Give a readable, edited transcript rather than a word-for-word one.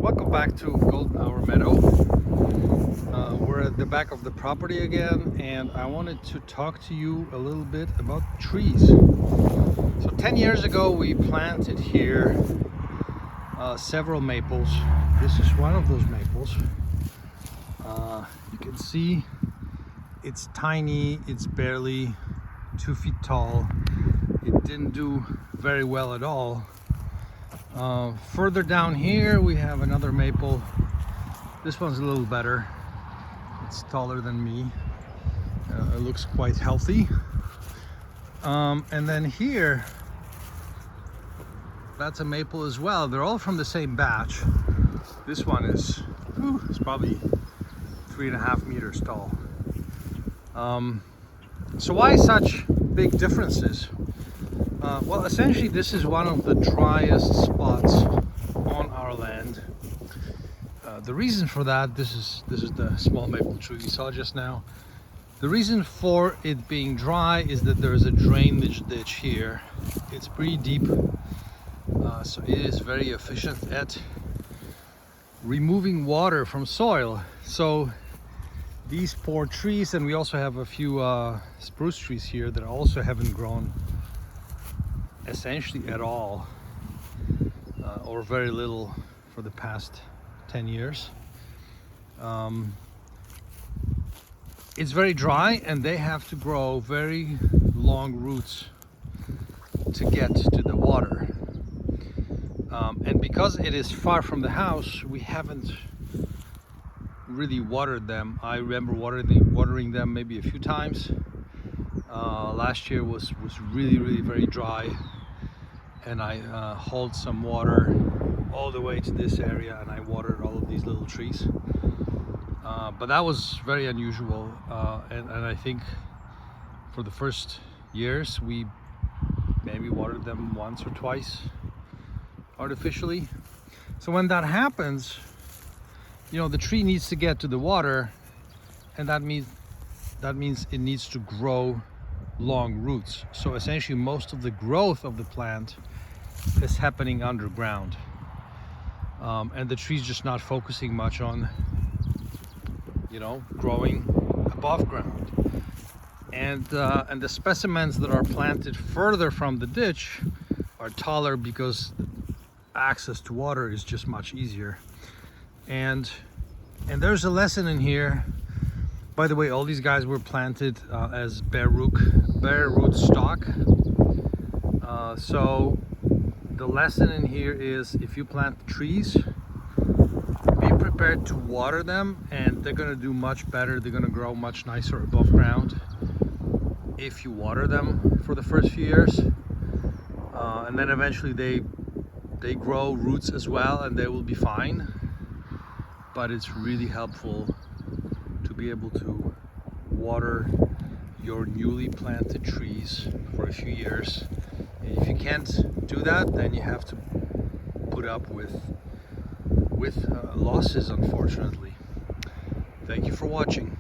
Welcome back to Golden Hour Meadow. We're at the back of the property again, and I wanted to talk to you a little bit about trees. So 10 years ago we planted here several maples. This is one of those maples. You can see it's tiny, it's barely 2 feet tall. It didn't do very well at all. Further down here we have another maple. This one's a little better. It's taller than me. It looks quite healthy. And then here, that's a maple as well. They're all from the same batch. This one is it's probably 3.5 meters tall. So why such big differences? Well, essentially this is one of the driest spots on our land. The reason for that, this is the small maple tree we saw just now. The reason for it being dry is that there is a drainage ditch here. It's pretty deep, so it is very efficient at removing water from soil. So these poor trees, and we also have a few spruce trees here that also haven't grown essentially at all, or very little for the past 10 years. It's very dry, and they have to grow very long roots to get to the water. And because it is far from the house, we haven't really watered them. I remember watering them maybe a few times. Last year was really very dry, and I hauled some water all the way to this area, and I watered all of these little trees. But that was very unusual, and I think for the first years we maybe watered them once or twice artificially. So when that happens, you know, the tree needs to get to the water, and that means it needs to grow long roots. So essentially most of the growth of the plant is happening underground, and the tree's just not focusing much on, you know, growing above ground. And the specimens that are planted further from the ditch are taller because access to water is just much easier. And there's a lesson in here. By the way, all these guys were planted as bare root stock. So the lesson in here is, if you plant trees, be prepared to water them, and they're going to do much better. They're going to grow much nicer above ground if you water them for the first few years. And then eventually they grow roots as well, and they will be fine. But it's really helpful to be able to water your newly planted trees for a few years. And if you can't do that, then you have to put up with losses, unfortunately. Thank you for watching.